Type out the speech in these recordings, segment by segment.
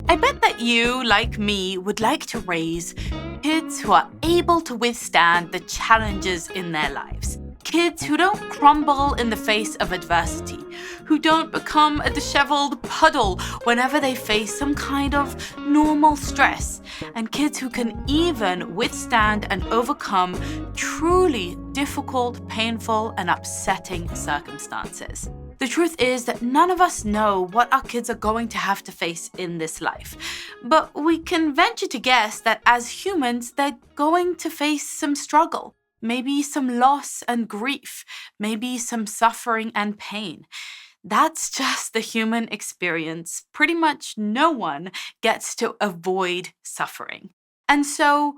I bet that you, like me, would like to raise kids who are able to withstand the challenges in their lives. Kids who don't crumble in the face of adversity, who don't become a disheveled puddle whenever they face some kind of normal stress, and kids who can even withstand and overcome truly difficult, painful, and upsetting circumstances. The truth is that none of us know what our kids are going to have to face in this life. But we can venture to guess that as humans, they're going to face some struggle, maybe some loss and grief, maybe some suffering and pain. That's just the human experience. Pretty much no one gets to avoid suffering. And so,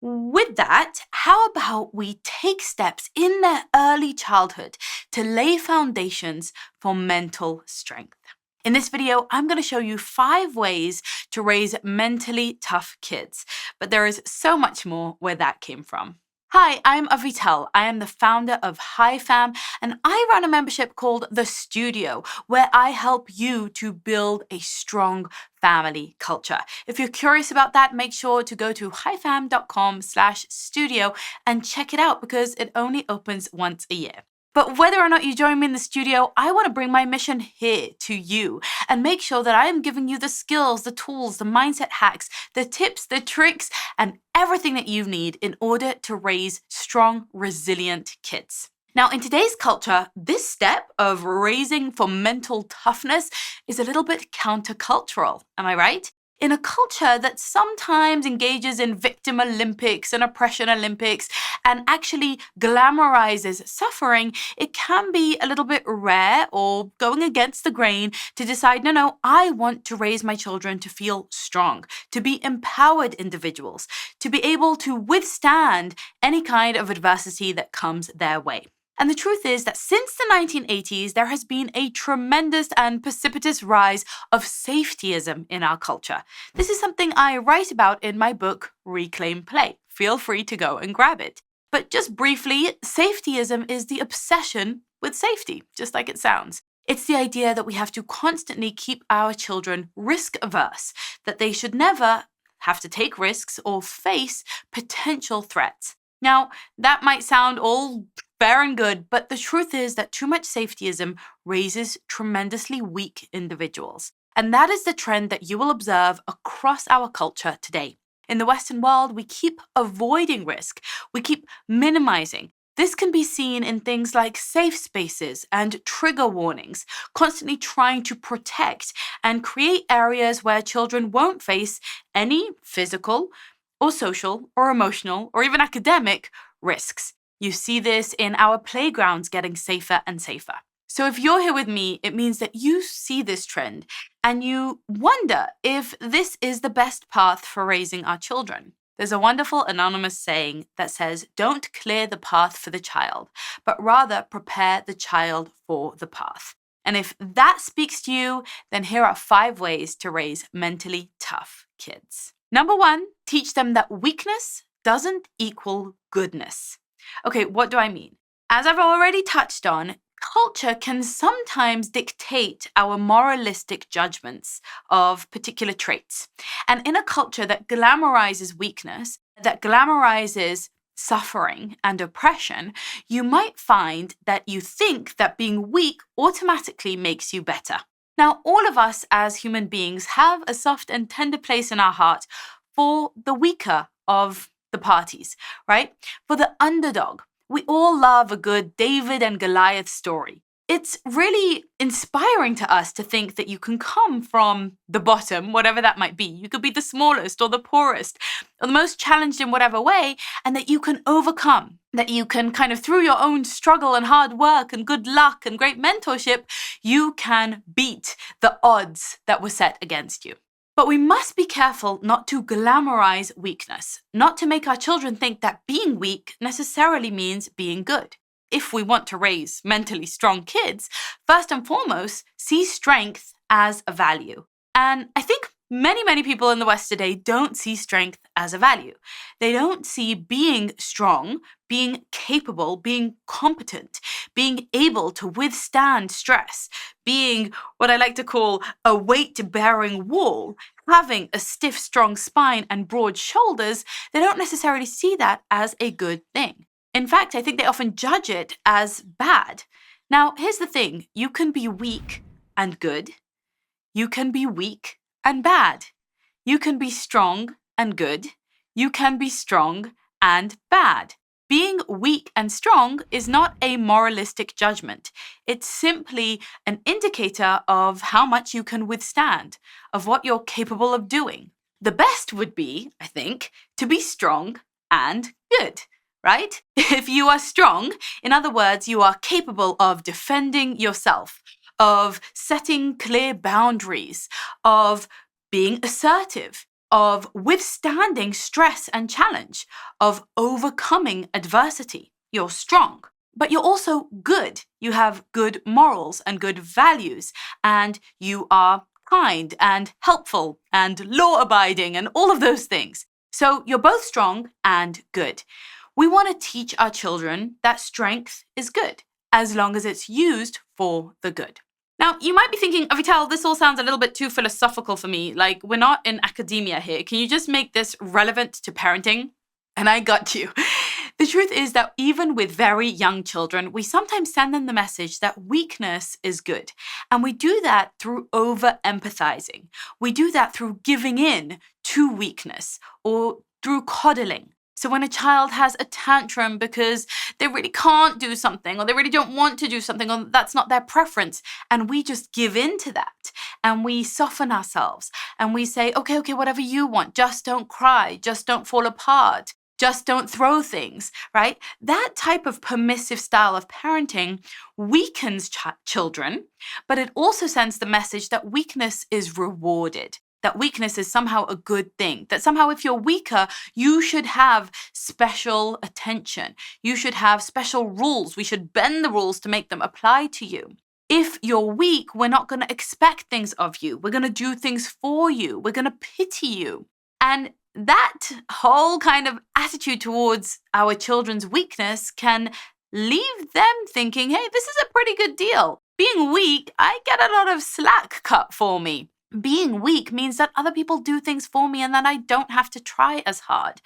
with that, how about we take steps in their early childhood to lay foundations for mental strength? In this video, I'm going to show you 5 ways to raise mentally tough kids, but there is so much more where that came from. Hi, I'm Avital. I am the founder of HiFam, and I run a membership called The Studio, where I help you to build a strong family culture. If you're curious about that, make sure to go to hifam.com/studio and check it out because it only opens once a year. But whether or not you join me in the studio, I want to bring my mission here to you and make sure that I am giving you the skills, the tools, the mindset hacks, the tips, the tricks, and everything that you need in order to raise strong, resilient kids. Now, in today's culture, this step of raising for mental toughness is a little bit countercultural. Am I right? In a culture that sometimes engages in victim Olympics and oppression Olympics and actually glamorizes suffering, it can be a little bit rare or going against the grain to decide, no, I want to raise my children to feel strong, to be empowered individuals, to be able to withstand any kind of adversity that comes their way. And the truth is that since the 1980s, there has been a tremendous and precipitous rise of safetyism in our culture. This is something I write about in my book, Reclaim Play. Feel free to go and grab it. But just briefly, safetyism is the obsession with safety, just like it sounds. It's the idea that we have to constantly keep our children risk-averse, that they should never have to take risks or face potential threats. Now, that might sound all fair and good, but the truth is that too much safetyism raises tremendously weak individuals. And that is the trend that you will observe across our culture today. In the Western world, we keep avoiding risk. We keep minimizing. This can be seen in things like safe spaces and trigger warnings, constantly trying to protect and create areas where children won't face any physical or social or emotional or even academic risks. You see this in our playgrounds getting safer and safer. So if you're here with me, it means that you see this trend and you wonder if this is the best path for raising our children. There's a wonderful anonymous saying that says, don't clear the path for the child, but rather prepare the child for the path. And if that speaks to you, then here are 5 ways to raise mentally tough kids. Number 1, teach them that weakness doesn't equal goodness. Okay, what do I mean? As I've already touched on, culture can sometimes dictate our moralistic judgments of particular traits. And in a culture that glamorizes weakness, that glamorizes suffering and oppression, you might find that you think that being weak automatically makes you better. Now, all of us as human beings have a soft and tender place in our heart for the weaker of the parties, right? For the underdog. We all love a good David and Goliath story. It's really inspiring to us to think that you can come from the bottom, whatever that might be. You could be the smallest or the poorest or the most challenged in whatever way, and that you can overcome, that you can kind of through your own struggle and hard work and good luck and great mentorship, you can beat the odds that were set against you. But we must be careful not to glamorize weakness, not to make our children think that being weak necessarily means being good. If we want to raise mentally strong kids, first and foremost, see strength as a value. And I think Many people in the West today don't see strength as a value. They don't see being strong, being capable, being competent, being able to withstand stress, being what I like to call a weight-bearing wall, having a stiff, strong spine and broad shoulders. They don't necessarily see that as a good thing. In fact, I think they often judge it as bad. Now, here's the thing. You can be weak and good. You can be weak and bad. You can be strong and good. You can be strong and bad. Being weak and strong is not a moralistic judgment. It's simply an indicator of how much you can withstand, of what you're capable of doing. The best would be, I think, to be strong and good, right? If you are strong, in other words, you are capable of defending yourself, of setting clear boundaries, of being assertive, of withstanding stress and challenge, of overcoming adversity. You're strong. But you're also good. You have good morals and good values, and you are kind and helpful and law-abiding and all of those things. So you're both strong and good. We want to teach our children that strength is good, as long as it's used for the good. Now, you might be thinking, Avital, this all sounds a little bit too philosophical for me. Like, we're not in academia here. Can you just make this relevant to parenting? And I got you. The truth is that even with very young children, we sometimes send them the message that weakness is good. And we do that through over-empathizing. We do that through giving in to weakness or through coddling. So when a child has a tantrum because they really can't do something or they really don't want to do something or that's not their preference, and we just give in to that and we soften ourselves and we say, okay, whatever you want, just don't cry, just don't fall apart, just don't throw things, right? That type of permissive style of parenting weakens children, but it also sends the message that weakness is rewarded. That weakness is somehow a good thing, that somehow if you're weaker, you should have special attention. You should have special rules. We should bend the rules to make them apply to you. If you're weak, we're not going to expect things of you. We're going to do things for you. We're going to pity you. And that whole kind of attitude towards our children's weakness can leave them thinking, hey, this is a pretty good deal. Being weak, I get a lot of slack cut for me. Being weak means that other people do things for me and that I don't have to try as hard.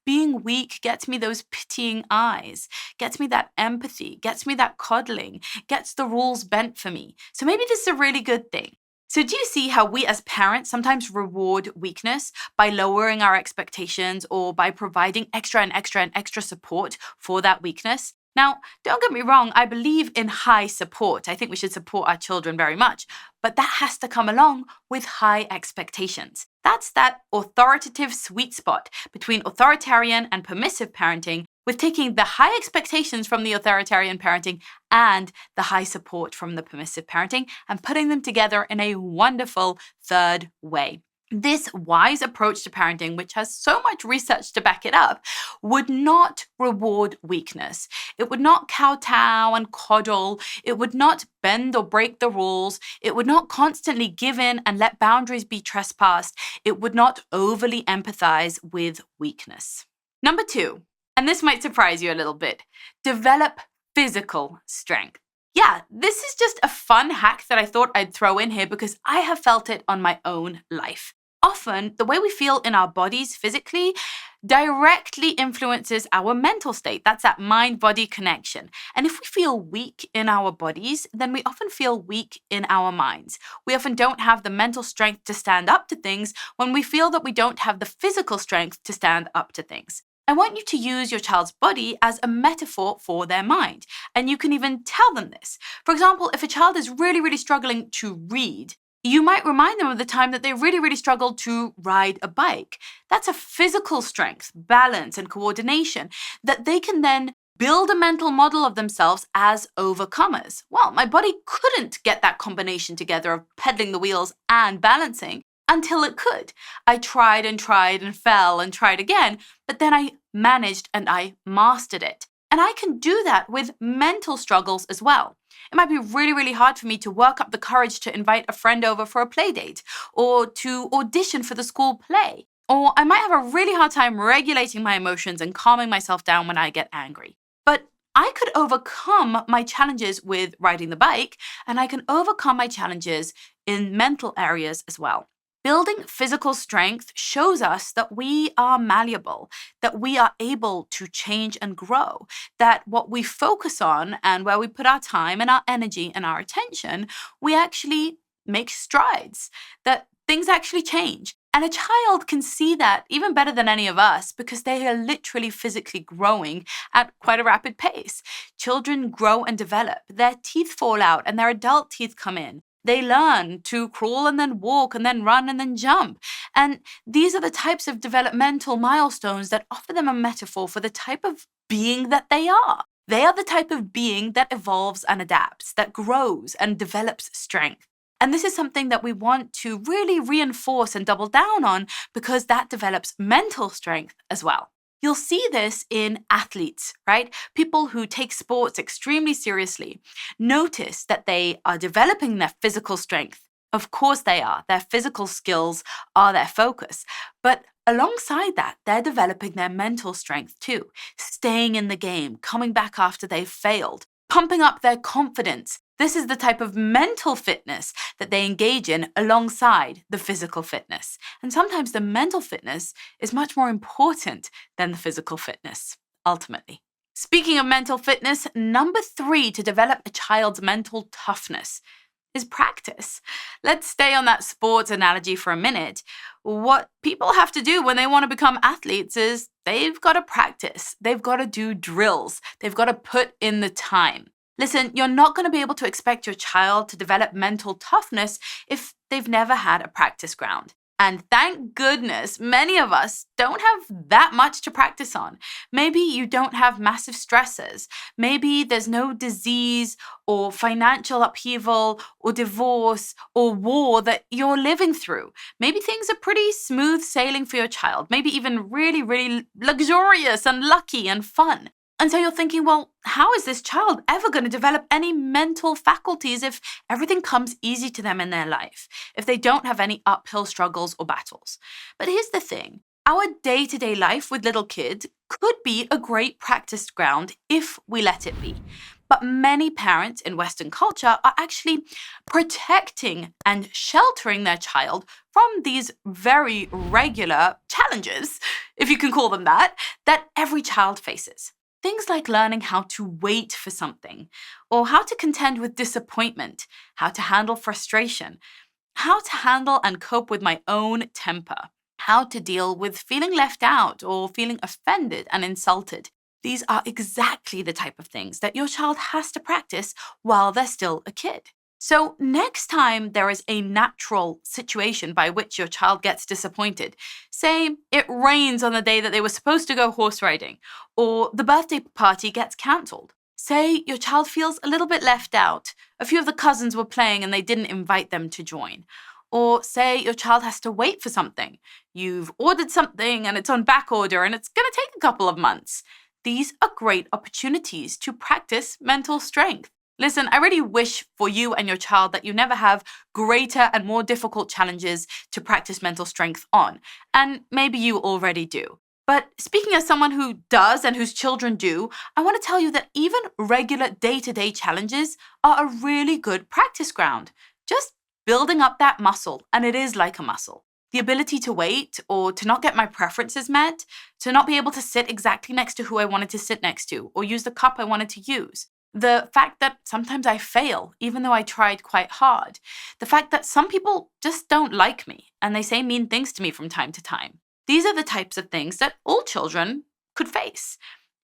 Being weak gets me those pitying eyes, gets me that empathy, gets me that coddling, gets the rules bent for me. So maybe this is a really good thing. So do you see how we as parents sometimes reward weakness by lowering our expectations or by providing extra support for that weakness? Now, don't get me wrong, I believe in high support. I think we should support our children very much, but that has to come along with high expectations. That's that authoritative sweet spot between authoritarian and permissive parenting, with taking the high expectations from the authoritarian parenting and the high support from the permissive parenting and putting them together in a wonderful third way. This wise approach to parenting, which has so much research to back it up, would not reward weakness. It would not kowtow and coddle. It would not bend or break the rules. It would not constantly give in and let boundaries be trespassed. It would not overly empathize with weakness. Number 2, and this might surprise you a little bit, develop physical strength. Yeah, this is just a fun hack that I thought I'd throw in here because I have felt it on my own life. Often, the way we feel in our bodies physically directly influences our mental state. That's that mind-body connection. And if we feel weak in our bodies, then we often feel weak in our minds. We often don't have the mental strength to stand up to things when we feel that we don't have the physical strength to stand up to things. I want you to use your child's body as a metaphor for their mind. And you can even tell them this. For example, if a child is really struggling to read, you might remind them of the time that they really struggled to ride a bike. That's a physical strength, balance, and coordination that they can then build a mental model of themselves as overcomers. Well, my body couldn't get that combination together of pedaling the wheels and balancing until it could. I tried and fell and tried again, but then I managed and I mastered it. And I can do that with mental struggles as well. It might be really, really hard for me to work up the courage to invite a friend over for a play date or to audition for the school play. Or I might have a really hard time regulating my emotions and calming myself down when I get angry. But I could overcome my challenges with riding the bike, and I can overcome my challenges in mental areas as well. Building physical strength shows us that we are malleable, that we are able to change and grow, that what we focus on and where we put our time and our energy and our attention, we actually make strides, that things actually change. And a child can see that even better than any of us because they are literally physically growing at quite a rapid pace. Children grow and develop. Their teeth fall out and their adult teeth come in. They learn to crawl and then walk and then run and then jump. And these are the types of developmental milestones that offer them a metaphor for the type of being that they are. They are the type of being that evolves and adapts, that grows and develops strength. And this is something that we want to really reinforce and double down on because that develops mental strength as well. You'll see this in athletes, right? People who take sports extremely seriously. Notice that they are developing their physical strength. Of course they are. Their physical skills are their focus. But alongside that, they're developing their mental strength too, staying in the game, coming back after they've failed, pumping up their confidence. This is the type of mental fitness that they engage in alongside the physical fitness. And sometimes the mental fitness is much more important than the physical fitness, ultimately. Speaking of mental fitness, number 3 to develop a child's mental toughness is practice. Let's stay on that sports analogy for a minute. What people have to do when they want to become athletes is they've got to practice. They've got to do drills. They've got to put in the time. Listen, you're not going to be able to expect your child to develop mental toughness if they've never had a practice ground. And thank goodness, many of us don't have that much to practice on. Maybe you don't have massive stressors. Maybe there's no disease or financial upheaval or divorce or war that you're living through. Maybe things are pretty smooth sailing for your child. Maybe even really, really luxurious and lucky and fun. And so you're thinking, well, how is this child ever going to develop any mental faculties if everything comes easy to them in their life, if they don't have any uphill struggles or battles? But here's the thing. Our day-to-day life with little kids could be a great practice ground if we let it be. But many parents in Western culture are actually protecting and sheltering their child from these very regular challenges, if you can call them that every child faces. Things like learning how to wait for something, or how to contend with disappointment, how to handle frustration, how to handle and cope with my own temper, how to deal with feeling left out or feeling offended and insulted. These are exactly the type of things that your child has to practice while they're still a kid. So next time there is a natural situation by which your child gets disappointed, say it rains on the day that they were supposed to go horse riding, or the birthday party gets cancelled. Say your child feels a little bit left out. A few of the cousins were playing and they didn't invite them to join. Or say your child has to wait for something. You've ordered something and it's on back order and it's going to take a couple of months. These are great opportunities to practice mental strength. Listen, I really wish for you and your child that you never have greater and more difficult challenges to practice mental strength on. And maybe you already do. But speaking as someone who does and whose children do, I want to tell you that even regular day-to-day challenges are a really good practice ground. Just building up that muscle, and it is like a muscle. The ability to wait or to not get my preferences met, to not be able to sit exactly next to who I wanted to sit next to or use the cup I wanted to use. The fact that sometimes I fail, even though I tried quite hard. The fact that some people just don't like me and they say mean things to me from time to time. These are the types of things that all children could face,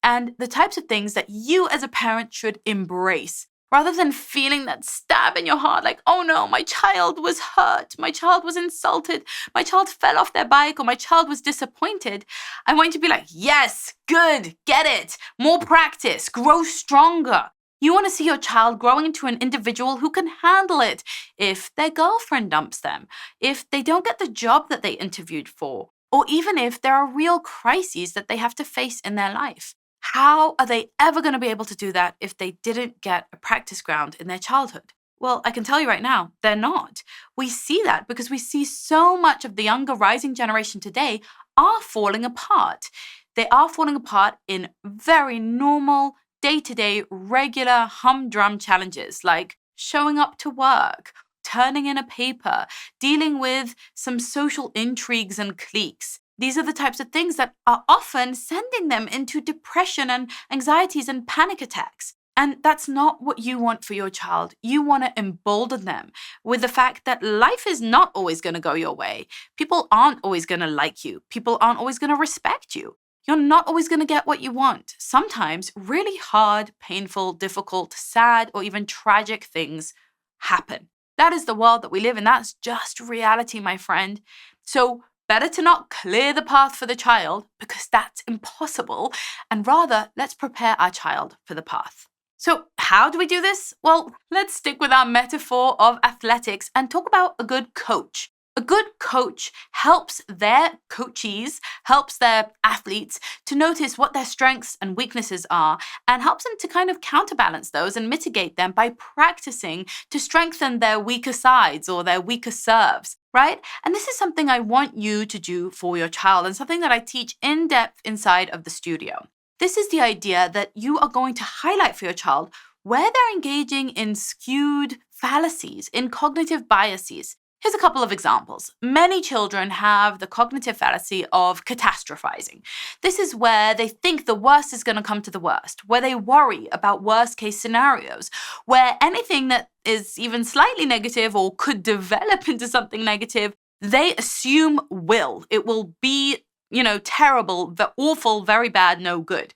and the types of things that you as a parent should embrace, rather than feeling that stab in your heart like, oh no, my child was hurt, my child was insulted, my child fell off their bike, or my child was disappointed. I want you to be like, yes, good, get it, more practice, grow stronger. You want to see your child growing into an individual who can handle it if their girlfriend dumps them, if they don't get the job that they interviewed for, or even if there are real crises that they have to face in their life. How are they ever going to be able to do that if they didn't get a practice ground in their childhood? Well, I can tell you right now, they're not. We see that because we see so much of the younger rising generation today are falling apart. They are falling apart in very normal, day-to-day, regular humdrum challenges like showing up to work, turning in a paper, dealing with some social intrigues and cliques. These are the types of things that are often sending them into depression and anxieties and panic attacks. And that's not what you want for your child. You want to embolden them with the fact that life is not always going to go your way. People aren't always going to like you. People aren't always going to respect you. You're not always going to get what you want. Sometimes really hard, painful, difficult, sad, or even tragic things happen. That is the world that we live in. That's just reality, my friend. So better to not clear the path for the child because that's impossible. And rather, let's prepare our child for the path. So how do we do this? Well, let's stick with our metaphor of athletics and talk about a good coach. A good coach helps their coachees, helps their athletes to notice what their strengths and weaknesses are and helps them to kind of counterbalance those and mitigate them by practicing to strengthen their weaker sides or their weaker serves, right? And this is something I want you to do for your child and something that I teach in depth inside of the studio. This is the idea that you are going to highlight for your child where they're engaging in skewed fallacies, in cognitive biases. Here's a couple of examples. Many children have the cognitive fallacy of catastrophizing. This is where they think the worst is going to come to the worst, where they worry about worst case scenarios, where anything that is even slightly negative or could develop into something negative, they assume will. It will be terrible, awful, very bad, no good.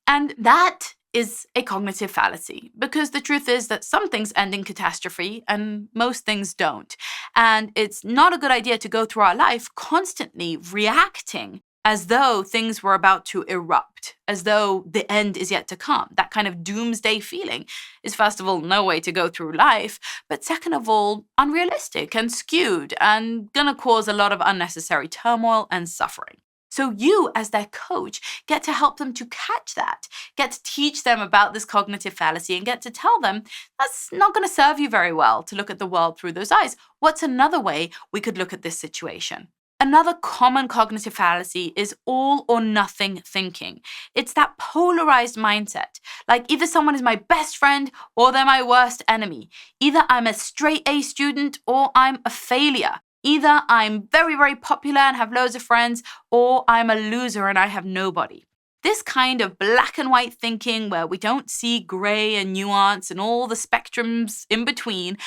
And that is a cognitive fallacy because the truth is that some things end in catastrophe and most things don't. And it's not a good idea to go through our life constantly reacting as though things were about to erupt, as though the end is yet to come. That kind of doomsday feeling is, first of all, no way to go through life, but second of all, unrealistic and skewed and gonna cause a lot of unnecessary turmoil and suffering. So you, as their coach, get to help them to catch that, get to teach them about this cognitive fallacy and get to tell them that's not going to serve you very well to look at the world through those eyes. What's another way we could look at this situation? Another common cognitive fallacy is all or nothing thinking. It's that polarized mindset, like either someone is my best friend or they're my worst enemy. Either I'm a straight A student or I'm a failure. Either I'm very, very popular and have loads of friends, or I'm a loser and I have nobody. This kind of black and white thinking where we don't see gray and nuance and all the spectrums in between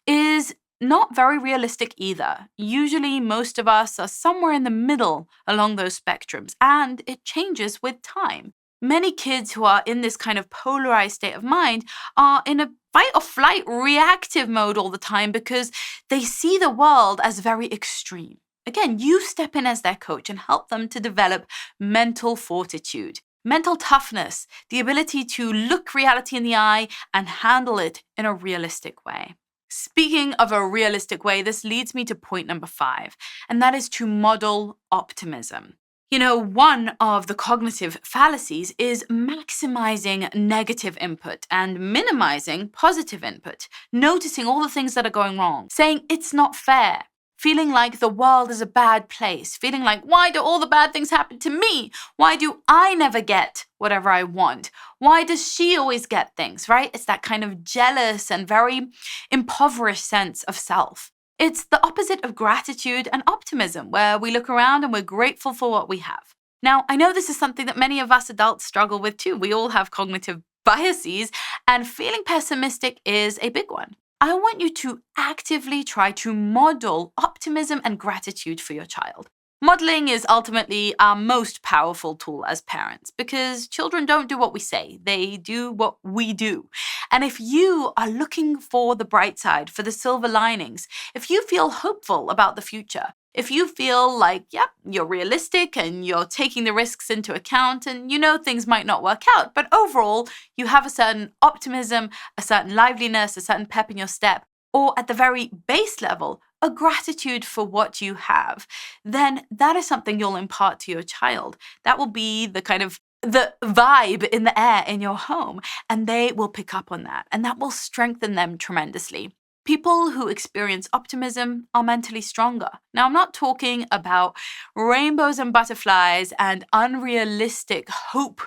is not very realistic either. Usually, most of us are somewhere in the middle along those spectrums, and it changes with time. Many kids who are in this kind of polarized state of mind are in a fight or flight reactive mode all the time because they see the world as very extreme. Again, you step in as their coach and help them to develop mental fortitude, mental toughness, the ability to look reality in the eye and handle it in a realistic way. Speaking of a realistic way, this leads me to point number 5, and that is to model optimism. One of the cognitive fallacies is maximizing negative input and minimizing positive input, noticing all the things that are going wrong, saying it's not fair, feeling like the world is a bad place, feeling like, why do all the bad things happen to me? Why do I never get whatever I want? Why does she always get things, right? It's that kind of jealous and very impoverished sense of self. It's the opposite of gratitude and optimism, where we look around and we're grateful for what we have. Now, I know this is something that many of us adults struggle with too. We all have cognitive biases, and feeling pessimistic is a big one. I want you to actively try to model optimism and gratitude for your child. Modeling is ultimately our most powerful tool as parents because children don't do what we say, they do what we do. And if you are looking for the bright side, for the silver linings, if you feel hopeful about the future, if you feel like, you're realistic and you're taking the risks into account and things might not work out, but overall you have a certain optimism, a certain liveliness, a certain pep in your step, or at the very base level, a gratitude for what you have, then that is something you'll impart to your child. That will be the kind of the vibe in the air in your home, and they will pick up on that, and that will strengthen them tremendously. People who experience optimism are mentally stronger. Now, I'm not talking about rainbows and butterflies and unrealistic hope,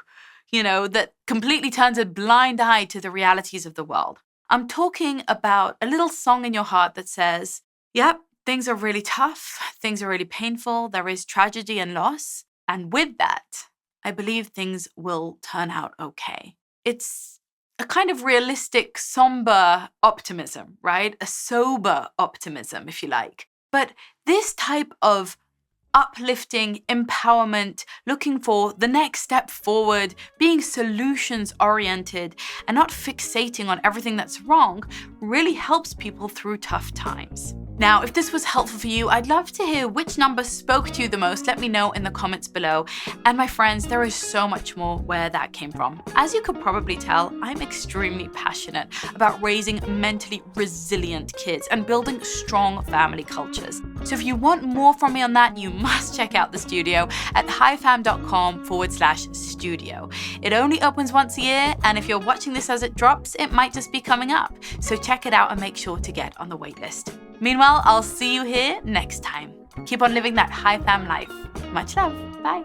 that completely turns a blind eye to the realities of the world. I'm talking about a little song in your heart that says, yep, things are really tough, things are really painful, there is tragedy and loss, and with that, I believe things will turn out okay. It's a kind of realistic, somber optimism, right? A sober optimism, if you like. But this type of uplifting, empowerment, looking for the next step forward, being solutions-oriented, and not fixating on everything that's wrong, really helps people through tough times. Now, if this was helpful for you, I'd love to hear which number spoke to you the most. Let me know in the comments below. And my friends, there is so much more where that came from. As you could probably tell, I'm extremely passionate about raising mentally resilient kids and building strong family cultures. So if you want more from me on that, you must check out the studio at highfam.com/studio. It only opens once a year, and if you're watching this as it drops, it might just be coming up. So check it out and make sure to get on the waitlist. Meanwhile, I'll see you here next time. Keep on living that high fam life. Much love. Bye.